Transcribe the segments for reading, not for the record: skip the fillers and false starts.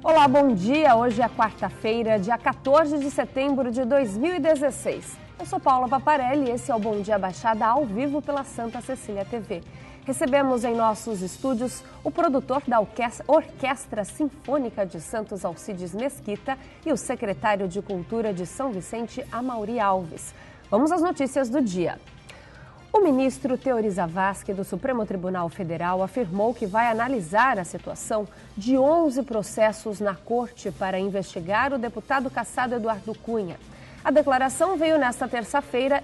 Olá, bom dia. Hoje é quarta-feira, dia 14 de setembro de 2016. Eu sou Paula Paparelli e esse é o Bom Dia Baixada ao vivo pela Santa Cecília TV. Recebemos em nossos estúdios o produtor da Orquestra Sinfônica de Santos, Alcides Mesquita, e o secretário de Cultura de São Vicente, Amaury Alves. Vamos às notícias do dia. O ministro Teori Zavascki, do Supremo Tribunal Federal, afirmou que vai analisar a situação de 11 processos na corte para investigar o deputado cassado Eduardo Cunha. A declaração veio nesta terça-feira,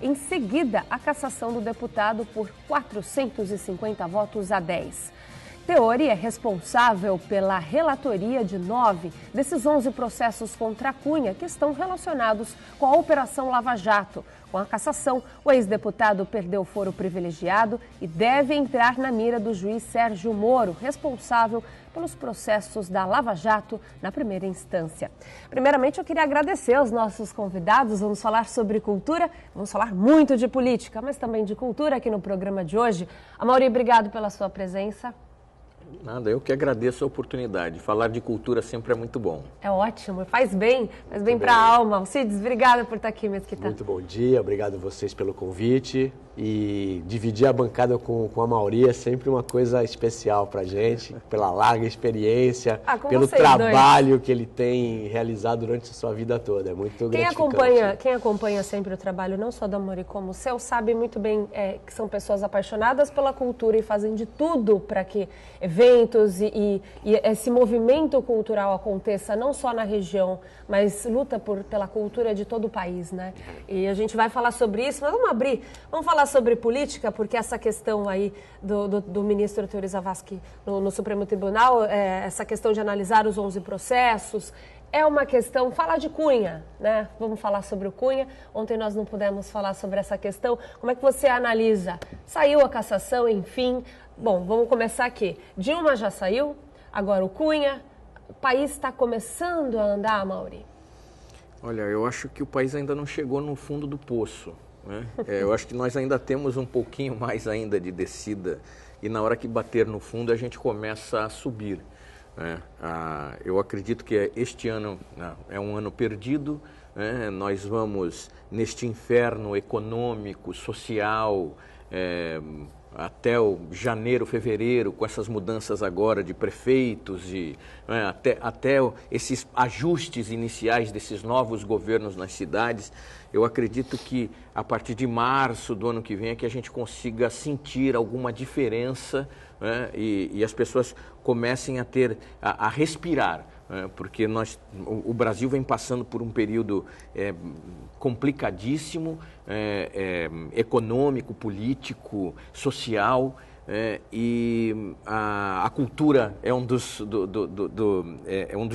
em seguida à cassação do deputado por 450 votos a 10. Teori é responsável pela relatoria de 9 desses 11 processos contra Cunha, que estão relacionados com a Operação Lava Jato. Com a cassação, o ex-deputado perdeu foro privilegiado e deve entrar na mira do juiz Sérgio Moro, responsável pelos processos da Lava Jato na primeira instância. Primeiramente, eu queria agradecer aos nossos convidados. Vamos falar sobre cultura, vamos falar muito de política, mas também de cultura aqui no programa de hoje. Amaury, obrigado pela sua presença. Nada, eu que agradeço a oportunidade. Falar de cultura sempre é muito bom. É ótimo, faz bem para a alma. Alcides, obrigada por estar aqui, Mesquita. Muito bom dia, obrigado a vocês pelo convite. E dividir a bancada com a Amaury é sempre uma coisa especial pra gente, pela larga experiência, pelo trabalho que ele tem realizado durante a sua vida toda. É muito gratificante. Quem acompanha sempre o trabalho, não só da Amaury como o seu, sabe muito bem que são pessoas apaixonadas pela cultura e fazem de tudo para que eventos e esse movimento cultural aconteça não só na região, mas luta pela cultura de todo o país, né? E a gente vai falar sobre isso, mas vamos falar sobre política, porque essa questão aí do ministro Teori Zavascki no Supremo Tribunal, essa questão de analisar os 11 processos, é uma questão, falar de Cunha, né? Vamos falar sobre o Cunha. Ontem nós não pudemos falar sobre essa questão. Como é que você analisa? Saiu a cassação, enfim. Bom, vamos começar aqui. Dilma já saiu, agora o Cunha. O país está começando a andar, Amaury? Olha, eu acho que o país ainda não chegou no fundo do poço, né? Eu acho que nós ainda temos um pouquinho mais ainda de descida e na hora que bater no fundo a gente começa a subir, né? Eu acredito que este ano é um ano perdido, né? Nós vamos neste inferno econômico, social, até o janeiro, fevereiro, com essas mudanças agora de prefeitos, até esses ajustes iniciais desses novos governos nas cidades, eu acredito que a partir de março do ano que vem é que a gente consiga sentir alguma diferença, né? E as pessoas comecem a respirar. Porque o Brasil vem passando por um período complicadíssimo, econômico, político, social, e a cultura é um dos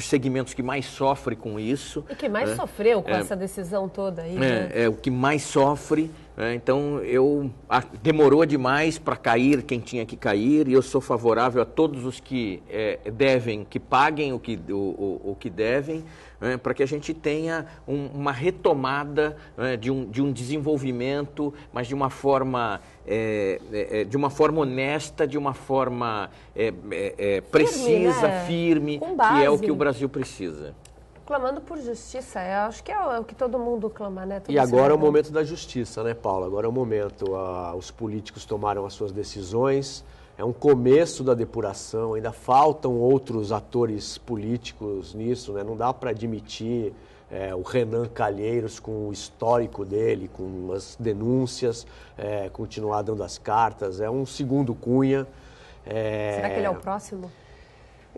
segmentos que mais sofre com isso. E que mais sofreu com essa decisão toda aí. Né? É o que mais sofre. Então, demorou demais para cair quem tinha que cair, e eu sou favorável a todos os que devem, que paguem o que devem, para que a gente tenha uma retomada de um desenvolvimento, mas de uma forma honesta, de uma forma precisa, firme, que é o que o Brasil precisa. Clamando por justiça, eu acho que é o que todo mundo clama, né? E agora é o momento da justiça, né, Paula? Agora é o momento, os políticos tomaram as suas decisões, é um começo da depuração, ainda faltam outros atores políticos nisso, né? Não dá para admitir o Renan Calheiros, com o histórico dele, com as denúncias, continuar dando as cartas, é um segundo Cunha. Será que ele é o próximo?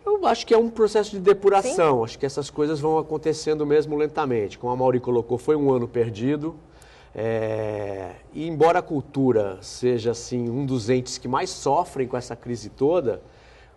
Eu acho que é um processo de depuração. Sim. Acho que essas coisas vão acontecendo mesmo lentamente. Como a Amaury colocou, foi um ano perdido. E embora a cultura seja assim, um dos entes que mais sofrem com essa crise toda,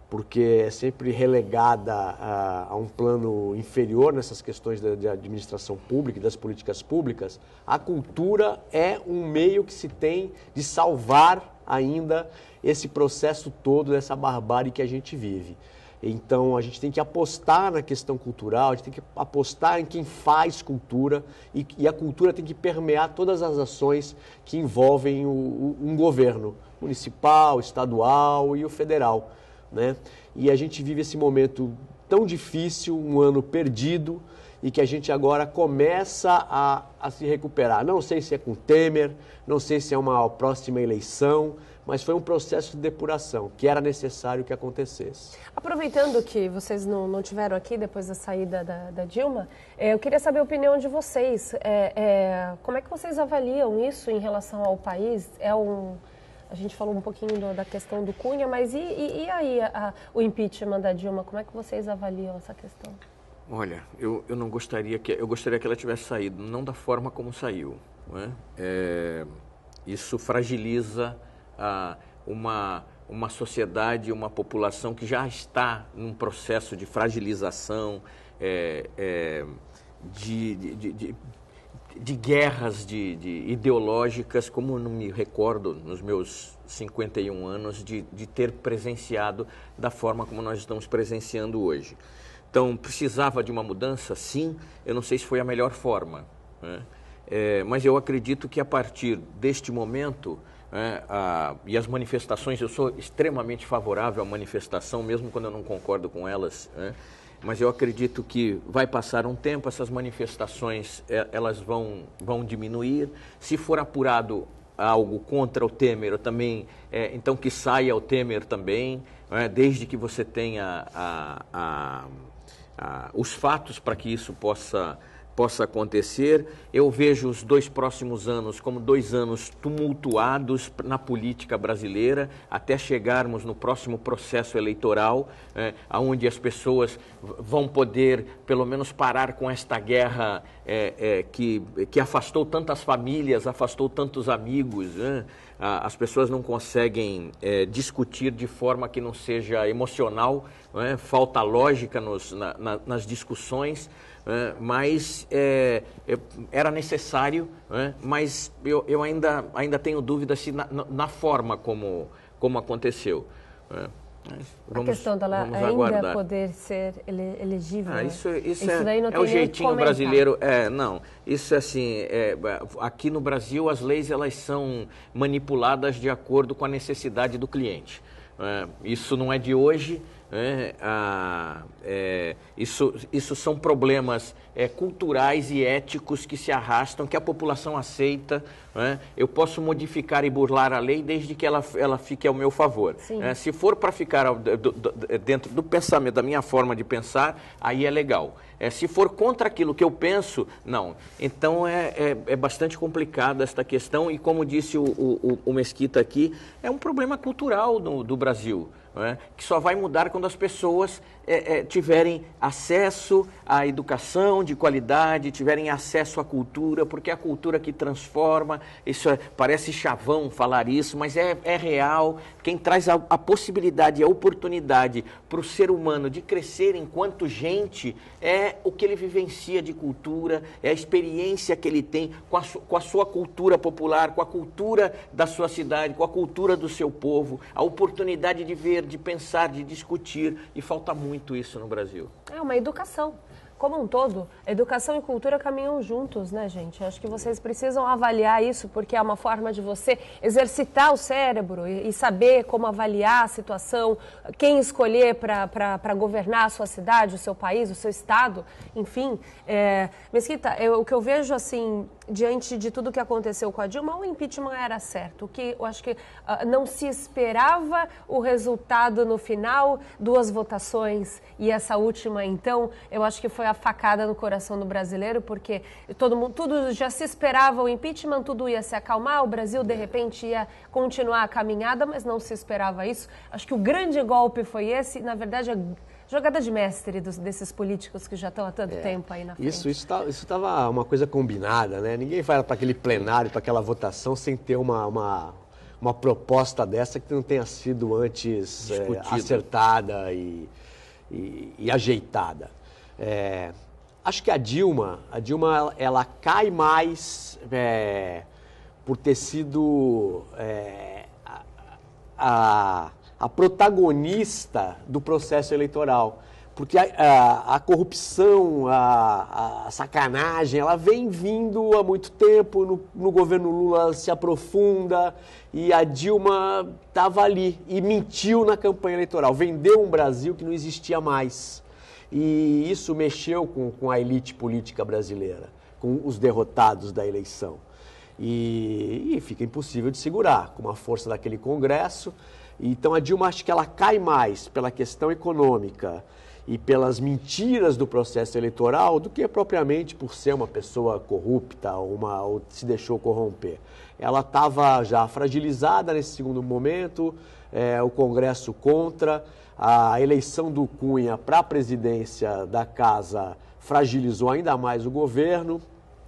porque é sempre relegada a um plano inferior nessas questões de administração pública e das políticas públicas, a cultura é um meio que se tem de salvar ainda esse processo todo, dessa barbárie que a gente vive. Então, a gente tem que apostar na questão cultural, a gente tem que apostar em quem faz cultura e a cultura tem que permear todas as ações que envolvem um governo municipal, estadual e o federal. né? E a gente vive esse momento tão difícil, um ano perdido, e que a gente agora começa a se recuperar. Não sei se é com Temer, não sei se é uma próxima eleição, mas foi um processo de depuração que era necessário que acontecesse. Aproveitando que vocês não tiveram aqui depois da saída da Dilma, eu queria saber a opinião de vocês. Como é que vocês avaliam isso em relação ao país? A gente falou um pouquinho da questão do Cunha, mas e aí o impeachment da Dilma? Como é que vocês avaliam essa questão? Olha, eu não gostaria eu gostaria que ela tivesse saído, não da forma como saiu, não é? Isso fragiliza uma sociedade, uma população que já está num processo de fragilização, de guerras ideológicas, como eu não me recordo nos meus 51 anos de ter presenciado da forma como nós estamos presenciando hoje. Então, precisava de uma mudança? Sim, eu não sei se foi a melhor forma, né? Mas eu acredito que a partir deste momento, e as manifestações, eu sou extremamente favorável à manifestação, mesmo quando eu não concordo com elas, né? Mas eu acredito que vai passar um tempo, essas manifestações elas vão diminuir. Se for apurado algo contra o Temer, eu também, então que saia o Temer também, né? Desde que você tenha os fatos para que isso possa acontecer. Eu vejo os 2 próximos anos como 2 anos tumultuados na política brasileira, até chegarmos no próximo processo eleitoral, onde as pessoas vão poder, pelo menos, parar com esta guerra que afastou tantas famílias, afastou tantos amigos, né? As pessoas não conseguem discutir de forma que não seja emocional, né? Falta lógica nas discussões, mas era necessário, né? Mas eu ainda tenho dúvida se na forma como aconteceu. A questão dela ainda aguardar. Poder ser elegível. Isso daí não tem o jeitinho brasileiro. Não, isso é assim, aqui no Brasil as leis elas são manipuladas de acordo com a necessidade do cliente. Isso não é de hoje. Isso são problemas culturais e éticos que se arrastam, que a população aceita. Eu posso modificar e burlar a lei desde que ela fique ao meu favor. Se for para ficar dentro do pensamento, da minha forma de pensar, aí é legal. Se for contra aquilo que eu penso, não. Então é bastante complicada esta questão e, como disse o Mesquita aqui, é um problema cultural do Brasil. Que só vai mudar quando as pessoas tiverem acesso à educação de qualidade, tiverem acesso à cultura, porque é a cultura que transforma. Isso parece chavão falar isso, mas é real. Quem traz a possibilidade e a oportunidade para o ser humano de crescer enquanto gente é o que ele vivencia de cultura, é a experiência que ele tem com a sua cultura popular, com a cultura da sua cidade, com a cultura do seu povo, a oportunidade de ver, de pensar, de discutir, e falta muito isso no Brasil. É uma educação. Como um todo, educação e cultura caminham juntos, né, gente? Acho que vocês precisam avaliar isso, porque é uma forma de você exercitar o cérebro e saber como avaliar a situação, quem escolher para governar a sua cidade, o seu país, o seu estado, enfim. Mesquita, o que eu vejo, assim, diante de tudo que aconteceu com a Dilma, o impeachment era certo. O que eu acho que não se esperava o resultado no final, 2 votações e essa última, então, eu acho que foi a facada no coração do brasileiro, porque tudo já se esperava o impeachment, tudo ia se acalmar, o Brasil de repente ia continuar a caminhada, mas não se esperava isso. Acho que o grande golpe foi esse, na verdade, a jogada de mestre desses políticos que já estão há tanto tempo aí na frente. Isso estava uma coisa combinada, né? Ninguém vai para aquele plenário, para aquela votação sem ter uma proposta dessa que não tenha sido antes acertada e ajeitada. Acho que a Dilma ela cai mais por ter sido a protagonista do processo eleitoral. porque a corrupção, a sacanagem, ela vem vindo há muito tempo, no governo Lula se aprofunda, e a Dilma estava ali e mentiu na campanha eleitoral, vendeu um Brasil que não existia mais. E isso mexeu com a elite política brasileira, com os derrotados da eleição. E fica impossível de segurar, com a força daquele Congresso. Então a Dilma, acho que ela cai mais pela questão econômica e pelas mentiras do processo eleitoral do que propriamente por ser uma pessoa corrupta ou se deixou corromper. Ela estava já fragilizada nesse segundo momento, o Congresso contra, a eleição do Cunha para a presidência da Casa fragilizou ainda mais o governo,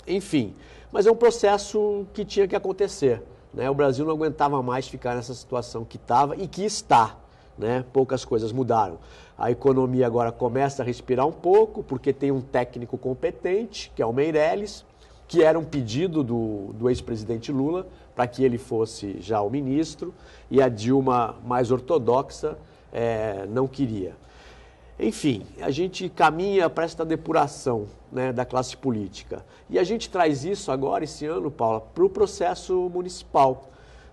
enfim. Mas é um processo que tinha que acontecer, né? O Brasil não aguentava mais ficar nessa situação que estava e que está, né? Poucas coisas mudaram. A economia agora começa a respirar um pouco, porque tem um técnico competente, que é o Meirelles, que era um pedido do ex-presidente Lula, para que ele fosse já o ministro, e a Dilma, mais ortodoxa, não queria. Enfim, a gente caminha para esta depuração, né, da classe política. E a gente traz isso agora, esse ano, Paula, para o processo municipal.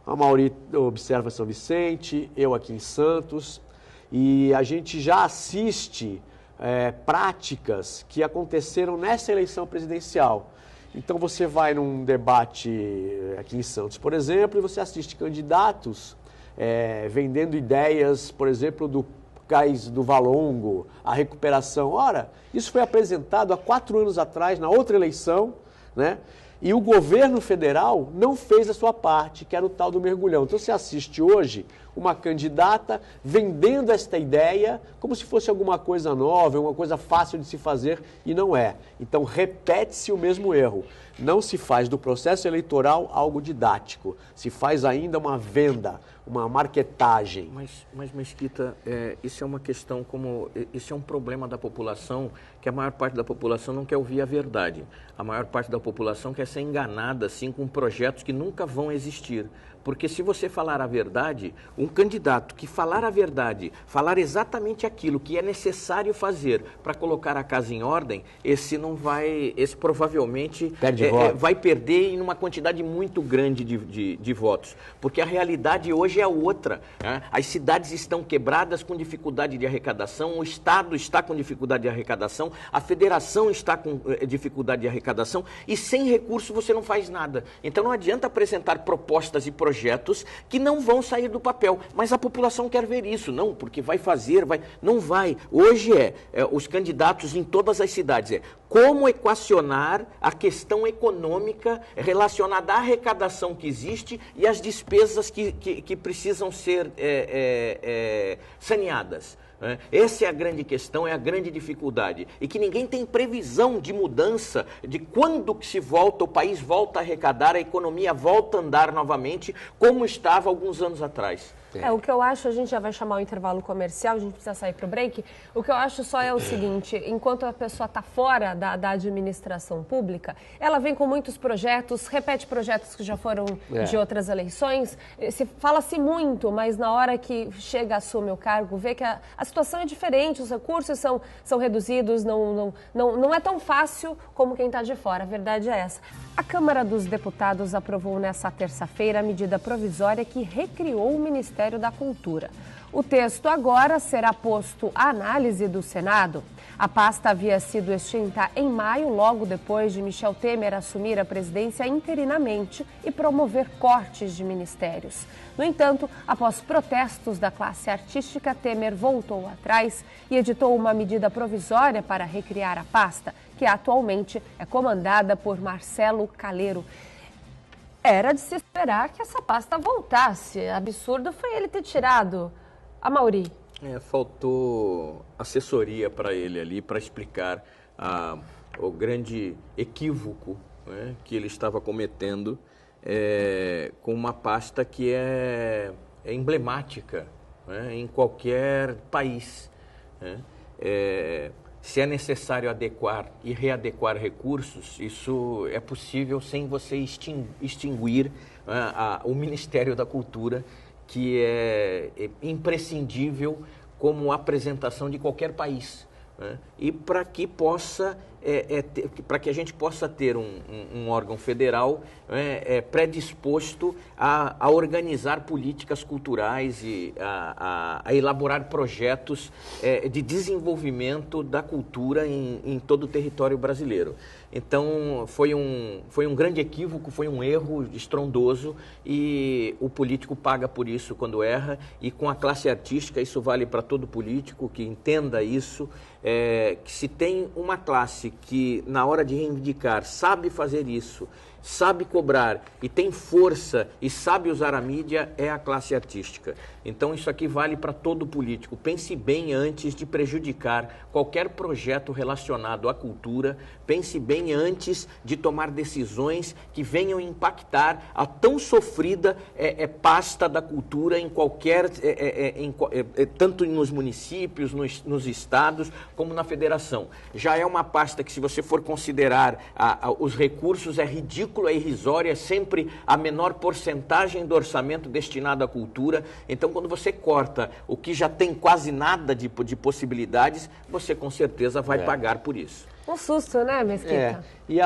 A Mauri observa São Vicente, eu aqui em Santos, e a gente já assiste práticas que aconteceram nessa eleição presidencial. Então você vai num debate aqui em Santos, por exemplo, e você assiste candidatos vendendo ideias, por exemplo, do Cais do Valongo, a recuperação. Ora, isso foi apresentado há 4 anos atrás, na outra eleição, né? E o governo federal não fez a sua parte, que era o tal do mergulhão. Então você assiste hoje uma candidata vendendo esta ideia como se fosse alguma coisa nova, uma coisa fácil de se fazer, e não é. Então repete-se o mesmo erro. Não se faz do processo eleitoral algo didático, se faz ainda uma venda, uma marketagem. Mas Mesquita, isso é uma questão isso é um problema da população, que a maior parte da população não quer ouvir a verdade. A maior parte da população quer ser enganada, assim, com projetos que nunca vão existir. Porque se você falar a verdade, um candidato que falar a verdade, falar exatamente aquilo que é necessário fazer para colocar a casa em ordem, esse provavelmente vai perder em uma quantidade muito grande de votos. Porque a realidade hoje é outra, né? As cidades estão quebradas com dificuldade de arrecadação, o Estado está com dificuldade de arrecadação, a federação está com dificuldade de arrecadação, e sem recurso você não faz nada. Então não adianta apresentar propostas e projetos que não vão sair do papel. Mas a população quer ver isso, não, porque vai fazer, não vai. Hoje os candidatos em todas as cidades como equacionar a questão econômica relacionada à arrecadação que existe e às despesas que precisam ser saneadas. Essa é a grande questão, é a grande dificuldade. E que ninguém tem previsão de mudança, de quando que o país volta a arrecadar, a economia volta a andar novamente, como estava alguns anos atrás. O que eu acho, a gente já vai chamar o intervalo comercial, a gente precisa sair para o break. O que eu acho só é o seguinte, enquanto a pessoa está fora da administração pública, ela vem com muitos projetos, repete projetos que já foram de outras eleições, fala-se muito, mas na hora que chega, assume o cargo, vê que a situação é diferente, os recursos são reduzidos, não é tão fácil como quem está de fora, a verdade é essa. A Câmara dos Deputados aprovou nesta terça-feira a medida provisória que recriou o Ministério da Cultura. O texto agora será posto à análise do Senado. A pasta havia sido extinta em maio, logo depois de Michel Temer assumir a presidência interinamente e promover cortes de ministérios. No entanto, após protestos da classe artística, Temer voltou atrás e editou uma medida provisória para recriar a pasta, que atualmente é comandada por Marcelo Calero. Era de se esperar que essa pasta voltasse. Absurdo foi ele ter tirado. A Mauri. Faltou assessoria para ele ali, para explicar o grande equívoco, né, que ele estava cometendo com uma pasta que é emblemática, né, em qualquer país, né. Se é necessário adequar e readequar recursos, isso é possível sem você extinguir o Ministério da Cultura, que é imprescindível como apresentação de qualquer país. né? E para que a gente possa ter um órgão federal predisposto a organizar políticas culturais e a elaborar projetos de desenvolvimento da cultura em todo o território brasileiro. Então, foi um grande equívoco, foi um erro estrondoso e o político paga por isso quando erra, e com a classe artística isso vale para todo político que entenda isso, que se tem uma classe que na hora de reivindicar sabe fazer isso, sabe cobrar e tem força e sabe usar a mídia, é a classe artística. Então isso aqui vale para todo político. Pense bem antes de prejudicar qualquer projeto relacionado à cultura, pense bem antes de tomar decisões que venham impactar a tão sofrida pasta da cultura em qualquer, tanto nos municípios, nos estados, como na federação. Já é uma pasta que, se você for considerar os recursos, é ridículo, é irrisória, é sempre a menor porcentagem do orçamento destinado à cultura. Então, quando você corta o que já tem quase nada de possibilidades, você com certeza vai pagar por isso. Um susto, né, Mesquita? E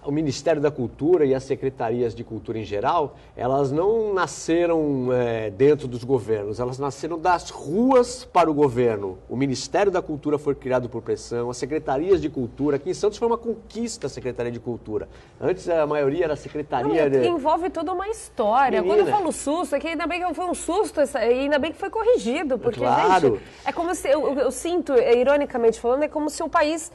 o Ministério da Cultura e as secretarias de cultura em geral, elas não nasceram dentro dos governos, elas nasceram das ruas para o governo. O Ministério da Cultura foi criado por pressão, as secretarias de cultura, aqui em Santos foi uma conquista a Secretaria de Cultura. Antes a maioria era a Secretaria de... Envolve toda uma história. Menina. Quando eu falo susto, é que ainda bem que foi um susto, e ainda bem que foi corrigido, porque, claro. gente, é como se, eu sinto, ironicamente falando, é como se um país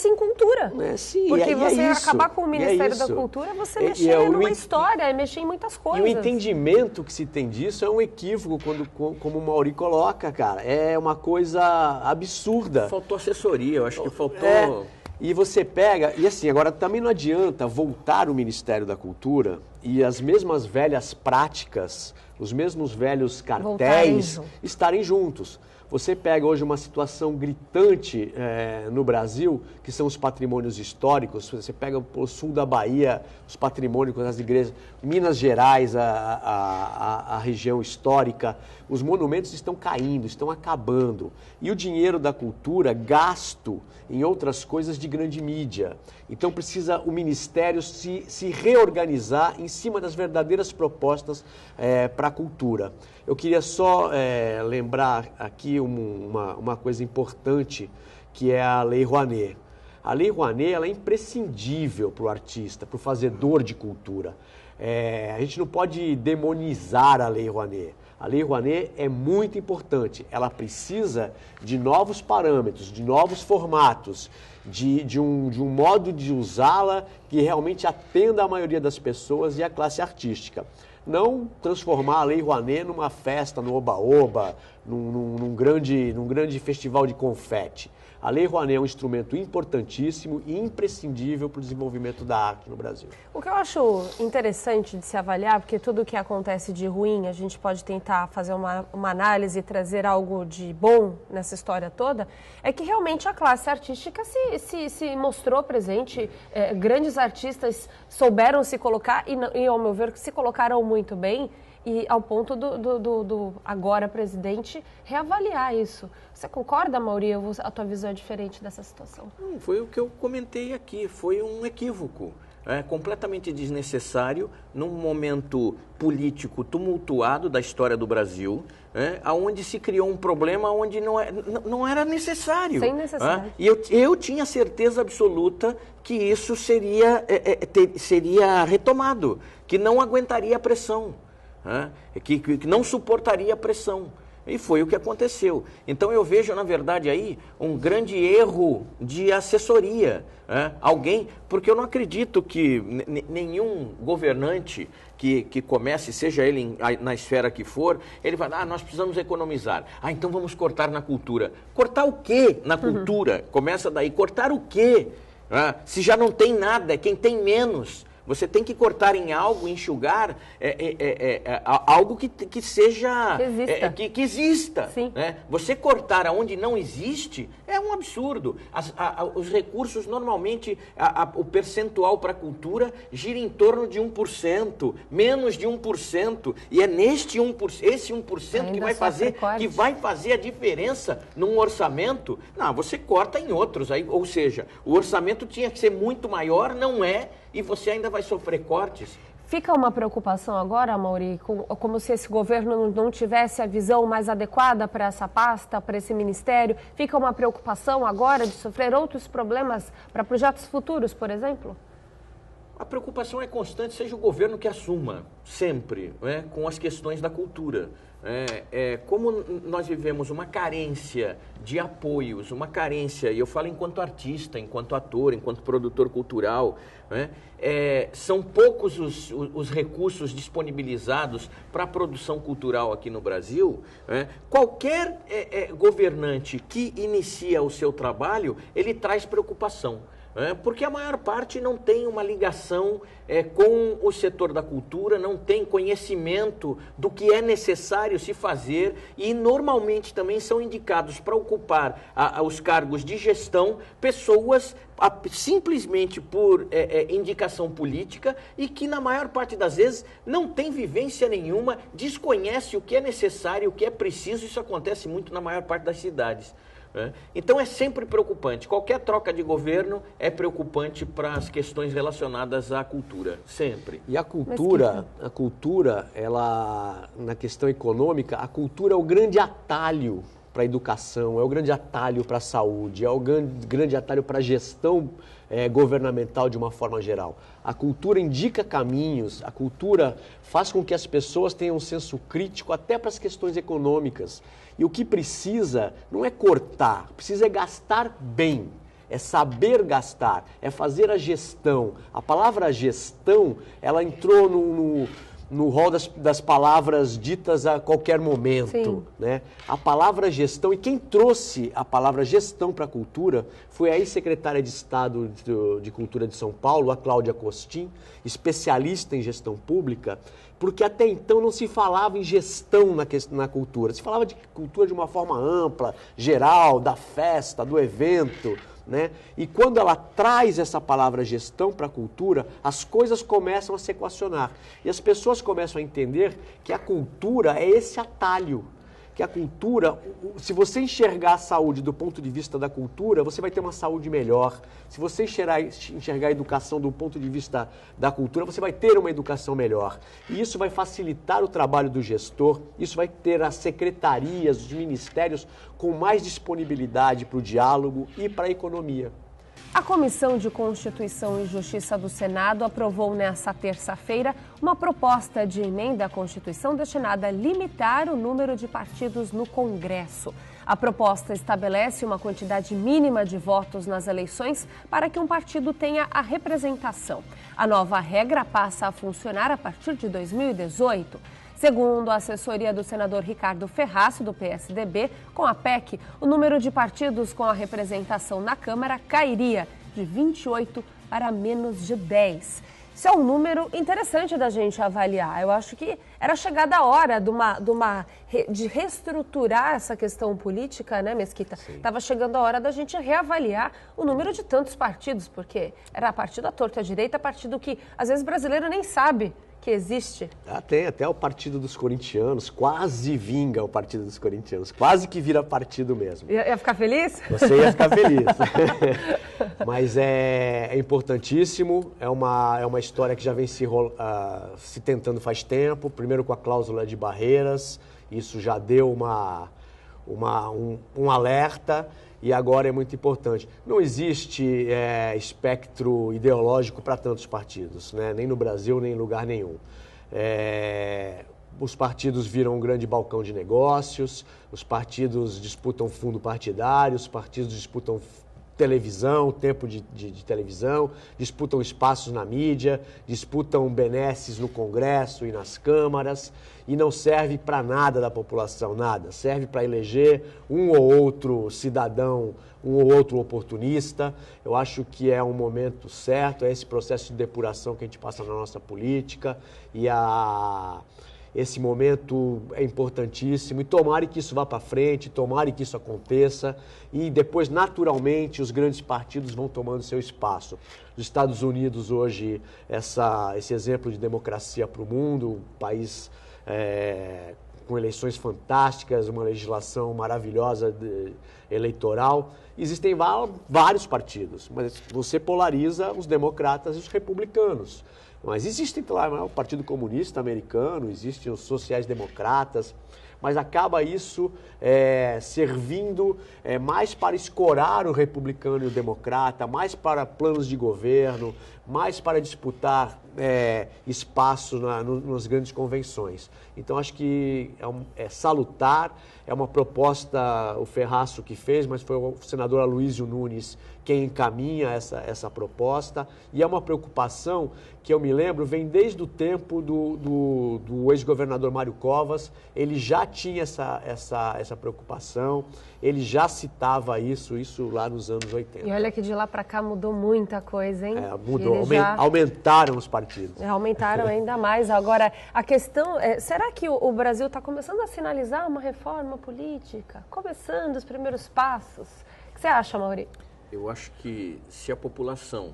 sem cultura. Sim, porque você isso, acabar com o Ministério da Cultura, você mexer numa história, mexer em muitas coisas. E o entendimento que se tem disso é um equívoco, como o Mauri coloca, cara. É uma coisa absurda. Faltou assessoria, eu acho que faltou... E você pega, e assim, agora também não adianta voltar o Ministério da Cultura e as mesmas velhas práticas, os mesmos velhos cartéis estarem juntos. Você pega hoje uma situação gritante no Brasil, que são os patrimônios históricos. Você pega o sul da Bahia, os patrimônios das igrejas, Minas Gerais, a região histórica. Os monumentos estão caindo, estão acabando. E o dinheiro da cultura gasto em outras coisas de grande mídia. Então precisa o Ministério se reorganizar em cima das verdadeiras propostas para a cultura. Eu queria só lembrar aqui uma coisa importante, que é a Lei Rouanet. A Lei Rouanet ela é imprescindível para o artista, para o fazedor de cultura. A gente não pode demonizar a Lei Rouanet. A Lei Rouanet é muito importante. Ela precisa de novos parâmetros, de novos formatos, de um modo de usá-la que realmente atenda a maioria das pessoas e a classe artística. Não transformar a Lei Rouanet numa festa, no oba-oba, num grande festival de confete. A Lei Rouanet é um instrumento importantíssimo e imprescindível para o desenvolvimento da arte no Brasil. O que eu acho interessante de se avaliar, porque tudo o que acontece de ruim, a gente pode tentar fazer uma análise e trazer algo de bom nessa história toda, é que realmente a classe artística se mostrou presente, grandes artistas souberam se colocar e, ao meu ver, se colocaram muito bem, e ao ponto do agora presidente reavaliar isso. Você concorda, Mauri? A tua visão é diferente dessa situação? Não, foi o que eu comentei aqui, foi um equívoco. Completamente desnecessário, num momento político tumultuado da história do Brasil, onde se criou um problema onde não era necessário. Sem necessidade. E eu tinha certeza absoluta que isso seria retomado, que não aguentaria a pressão, que não suportaria a pressão. E foi o que aconteceu. Então eu vejo, na verdade, aí um grande erro de assessoria. Porque eu não acredito que nenhum governante que comece, seja ele na esfera que for, ele vai, nós precisamos economizar. Então vamos cortar na cultura. Cortar o quê na cultura? Começa daí. Cortar o quê? Se já não tem nada, é quem tem menos. Você tem que cortar em algo, enxugar algo que seja... Que exista. Que exista. Né? Você cortar aonde não existe é um absurdo. Os recursos, normalmente, o percentual para a cultura gira em torno de 1%, menos de 1%. E é neste 1%, esse 1% que vai fazer a diferença num orçamento. Não, você corta em outros. Aí, ou seja, o orçamento tinha que ser muito maior, não é, e você ainda vai sofrer cortes. Fica uma preocupação agora, Amaury, como se esse governo não tivesse a visão mais adequada para essa pasta, para esse ministério? Fica uma preocupação agora de sofrer outros problemas para projetos futuros, por exemplo? A preocupação é constante, seja o governo que assuma, sempre, né, com as questões da cultura. Como nós vivemos uma carência de apoios, uma carência, e eu falo enquanto artista, enquanto ator, enquanto produtor cultural, né, são poucos os recursos disponibilizados para a produção cultural aqui no Brasil. Né? Qualquer governante que inicia o seu trabalho, ele traz preocupação. Porque a maior parte não tem uma ligação com o setor da cultura, não tem conhecimento do que é necessário se fazer e normalmente também são indicados para ocupar os cargos de gestão pessoas simplesmente por indicação política e que na maior parte das vezes não tem vivência nenhuma, desconhece o que é necessário, o que é preciso. Isso acontece muito na maior parte das cidades. Então é sempre preocupante. Qualquer troca de governo é preocupante para as questões relacionadas à cultura, sempre. E a cultura, ela, na questão econômica, a cultura é o grande atalho para a educação, é o grande atalho para a saúde, é o grande atalho para a gestão governamental de uma forma geral. A cultura indica caminhos, a cultura faz com que as pessoas tenham um senso crítico até para as questões econômicas. E o que precisa não é cortar, precisa é gastar bem, é saber gastar, é fazer a gestão. A palavra gestão, ela entrou no rol das palavras ditas a qualquer momento, né? A palavra gestão, e quem trouxe a palavra gestão para a cultura foi a ex-secretária de Estado de Cultura de São Paulo, a Cláudia Costin, especialista em gestão pública, porque até então não se falava em gestão na cultura, se falava de cultura de uma forma ampla, geral, da festa, do evento, né? E quando ela traz essa palavra gestão para a cultura, as coisas começam a se equacionar. E as pessoas começam a entender que a cultura é esse atalho. Que a cultura, se você enxergar a saúde do ponto de vista da cultura, você vai ter uma saúde melhor. Se você enxergar a educação do ponto de vista da cultura, você vai ter uma educação melhor. E isso vai facilitar o trabalho do gestor, isso vai ter as secretarias, os ministérios com mais disponibilidade para o diálogo e para a economia. A Comissão de Constituição e Justiça do Senado aprovou nesta terça-feira uma proposta de emenda à Constituição destinada a limitar o número de partidos no Congresso. A proposta estabelece uma quantidade mínima de votos nas eleições para que um partido tenha a representação. A nova regra passa a funcionar a partir de 2018. Segundo a assessoria do senador Ricardo Ferraz, do PSDB, com a PEC, o número de partidos com a representação na Câmara cairia de 28 para menos de 10. Isso é um número interessante da gente avaliar. Eu acho que era chegada a hora de reestruturar essa questão política, né, Mesquita? Estava chegando a hora da gente reavaliar o número de tantos partidos, porque era partido à torta à direita, partido que às vezes o brasileiro nem sabe que existe. Tem até o Partido dos Corintianos, quase vinga o Partido dos Corintianos, quase que vira partido mesmo. Ia ficar feliz? Você ia ficar feliz. Mas é importantíssimo, é uma história que já vem se tentando faz tempo, primeiro com a cláusula de barreiras, isso já deu um alerta. E agora é muito importante. Não existe espectro ideológico para tantos partidos, né? Nem no Brasil, nem em lugar nenhum. Os partidos viram um grande balcão de negócios, os partidos disputam fundo partidário, os partidos disputam televisão, tempo de televisão, disputam espaços na mídia, disputam benesses no Congresso e nas câmaras, e não serve para nada da população, nada. Serve para eleger um ou outro cidadão, um ou outro oportunista. Eu acho que é um momento certo, é esse processo de depuração que a gente passa na nossa política, e esse momento é importantíssimo, e tomara que isso vá para frente, tomara que isso aconteça, e depois, naturalmente, os grandes partidos vão tomando seu espaço. Os Estados Unidos hoje, esse exemplo de democracia para o mundo, um país com eleições fantásticas, uma legislação maravilhosa eleitoral. Existem vários partidos, mas você polariza os democratas e os republicanos. Mas existem, claro, o Partido Comunista Americano, existem os sociais-democratas, mas acaba isso servindo mais para escorar o republicano e o democrata, mais para planos de governo, mais para disputar espaço nas grandes convenções. Então, acho que é salutar, é uma proposta, o Ferraço que fez, mas foi o senador Aloysio Nunes quem encaminha essa proposta, e é uma preocupação que eu me lembro, vem desde o tempo do ex-governador Mário Covas. Ele já tinha essa preocupação, ele já citava isso lá nos anos 80. E olha que de lá para cá mudou muita coisa, hein? Mudou, aumentaram os partidos. Aumentaram ainda mais. Agora, a questão será que o Brasil está começando a sinalizar uma reforma política? Começando os primeiros passos? O que você acha, Mauri? Eu acho que se a população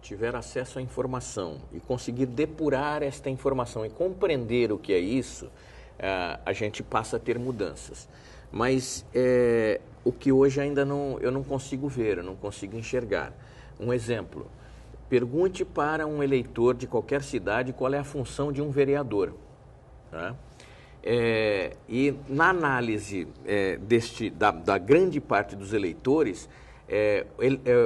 tiver acesso à informação e conseguir depurar esta informação e compreender o que é isso, a gente passa a ter mudanças. Mas o que hoje ainda eu não consigo ver, eu não consigo enxergar. Um exemplo, pergunte para um eleitor de qualquer cidade qual é a função de um vereador. Tá? E na análise da grande parte dos eleitores,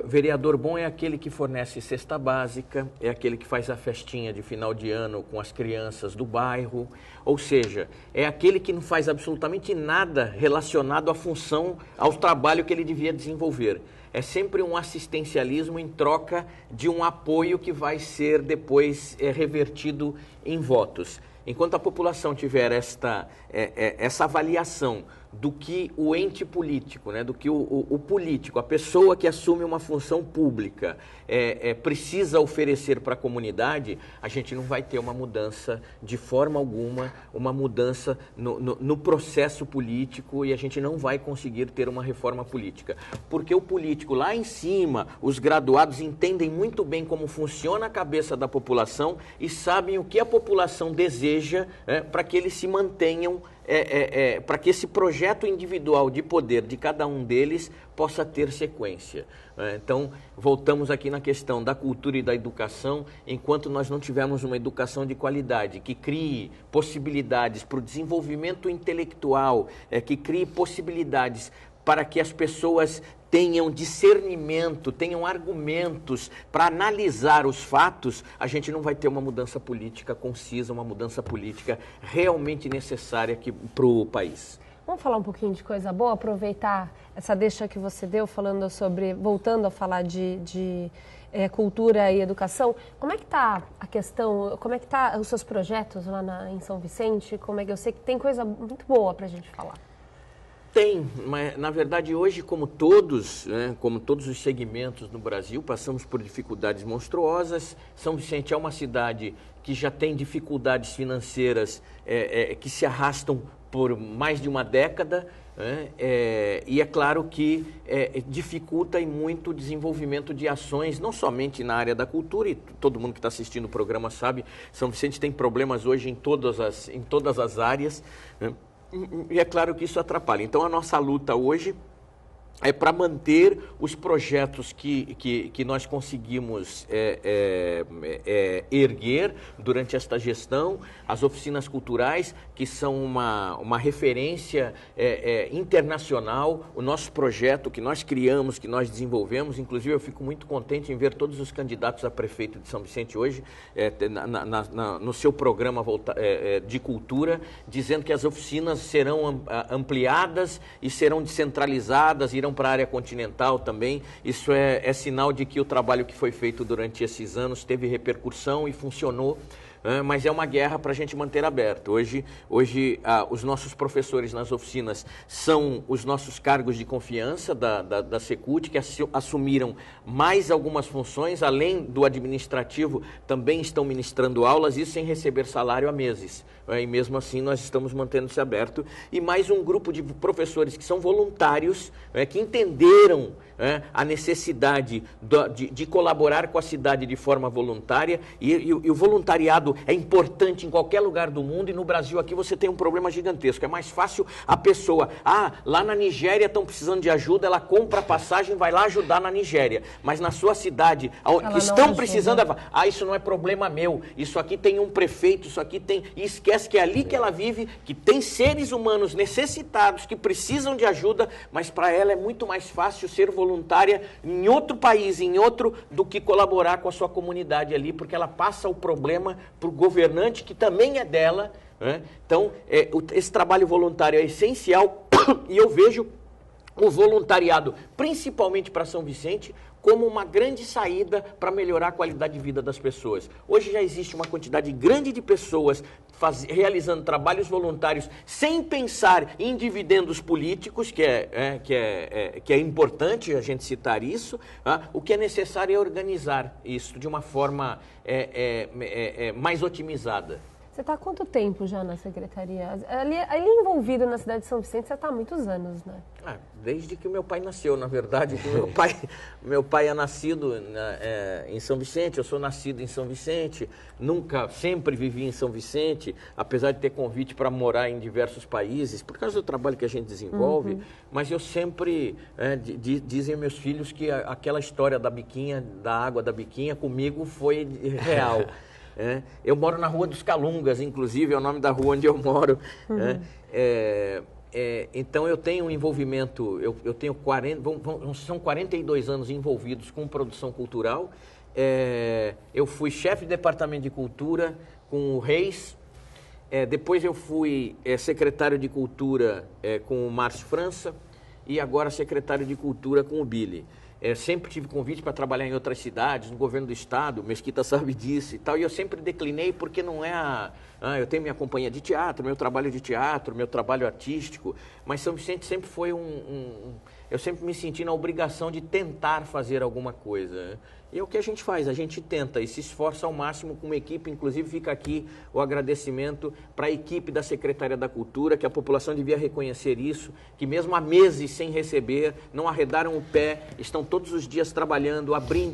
vereador bom é aquele que fornece cesta básica, é aquele que faz a festinha de final de ano com as crianças do bairro, ou seja, é aquele que não faz absolutamente nada relacionado à função, ao trabalho que ele devia desenvolver. É sempre um assistencialismo em troca de um apoio que vai ser depois revertido em votos. Enquanto a população tiver essa avaliação do que o ente político, né, do que o político, a pessoa que assume uma função pública precisa oferecer para a comunidade, a gente não vai ter uma mudança de forma alguma, uma mudança no processo político, e a gente não vai conseguir ter uma reforma política. Porque o político lá em cima, os graduados entendem muito bem como funciona a cabeça da população e sabem o que a população deseja para que eles se mantenham, para que esse projeto individual de poder de cada um deles possa ter sequência. Então, voltamos aqui na questão da cultura e da educação. Enquanto nós não tivermos uma educação de qualidade, que crie possibilidades para o desenvolvimento intelectual, que crie possibilidades para que as pessoas tenham discernimento, tenham argumentos para analisar os fatos, a gente não vai ter uma mudança política concisa, uma mudança política realmente necessária para o país. Vamos falar um pouquinho de coisa boa, aproveitar essa deixa que você deu, voltando a falar de cultura e educação. Como é que está a questão, como é que está os seus projetos lá em São Vicente? Eu sei que tem coisa muito boa para a gente falar. Tem, mas na verdade hoje, como todos os segmentos no Brasil, passamos por dificuldades monstruosas. São Vicente é uma cidade que já tem dificuldades financeiras que se arrastam por mais de uma década, e é claro que dificulta e muito o desenvolvimento de ações, não somente na área da cultura, e todo mundo que está assistindo o programa sabe, São Vicente tem problemas hoje em todas as áreas, e é claro que isso atrapalha. Então a nossa luta hoje é para manter os projetos que nós conseguimos erguer durante esta gestão, as oficinas culturais, que são uma referência internacional, o nosso projeto que nós criamos, que nós desenvolvemos. Inclusive eu fico muito contente em ver todos os candidatos a prefeito de São Vicente hoje, no seu programa de cultura, dizendo que as oficinas serão ampliadas e serão descentralizadas, irão irão para a área continental também. Isso é sinal de que o trabalho que foi feito durante esses anos teve repercussão e funcionou. Mas é uma guerra para a gente manter aberto. Hoje os nossos professores nas oficinas são os nossos cargos de confiança da Secult, que assumiram mais algumas funções, além do administrativo, também estão ministrando aulas, isso sem receber salário há meses. E mesmo assim nós estamos mantendo-se aberto. E mais um grupo de professores que são voluntários, que entenderam a necessidade de colaborar com a cidade de forma voluntária, e o voluntariado é importante em qualquer lugar do mundo, e no Brasil aqui você tem um problema gigantesco. É mais fácil a pessoa, lá na Nigéria estão precisando de ajuda, ela compra a passagem, vai lá ajudar na Nigéria, mas na sua cidade estão precisando, isso não é problema meu, isso aqui tem um prefeito, isso aqui tem, e esquece que é ali que ela vive, que tem seres humanos necessitados, que precisam de ajuda, mas para ela é muito mais fácil ser voluntária em outro país, do que colaborar com a sua comunidade ali, porque ela passa o problema para o governante, que também é dela. Então, esse trabalho voluntário é essencial, e eu vejo o voluntariado, principalmente para São Vicente, como uma grande saída para melhorar a qualidade de vida das pessoas. Hoje já existe uma quantidade grande de pessoas realizando trabalhos voluntários sem pensar em dividendos políticos, que é importante a gente citar isso. O que é necessário é organizar isso de uma forma mais otimizada. Você está há quanto tempo já na secretaria? Ali envolvido na cidade de São Vicente, você está há muitos anos, né? Desde que o meu pai nasceu, na verdade. Meu pai é nascido em São Vicente, eu sou nascido em São Vicente, sempre vivi em São Vicente, apesar de ter convite para morar em diversos países, por causa do trabalho que a gente desenvolve, mas eu sempre, dizem meus filhos que aquela história da biquinha, da água da biquinha, comigo foi real. Eu moro na Rua dos Calungas, inclusive, é o nome da rua onde eu moro. Então eu tenho um envolvimento, eu tenho são 42 anos envolvidos com produção cultural. Eu fui chefe de departamento de cultura com o Reis, depois eu fui secretário de cultura com o Márcio França, e agora secretário de cultura com o Billy. Sempre tive convite para trabalhar em outras cidades, no governo do estado, o Mesquita sabe disso e tal, e eu sempre declinei porque não é eu tenho minha companhia de teatro, meu trabalho de teatro, meu trabalho artístico, mas São Vicente sempre foi eu sempre me senti na obrigação de tentar fazer alguma coisa. E é o que a gente faz, a gente tenta e se esforça ao máximo com uma equipe, inclusive fica aqui o agradecimento para a equipe da Secretaria da Cultura, que a população devia reconhecer isso, que mesmo há meses sem receber, não arredaram o pé, estão todos os dias trabalhando, abrindo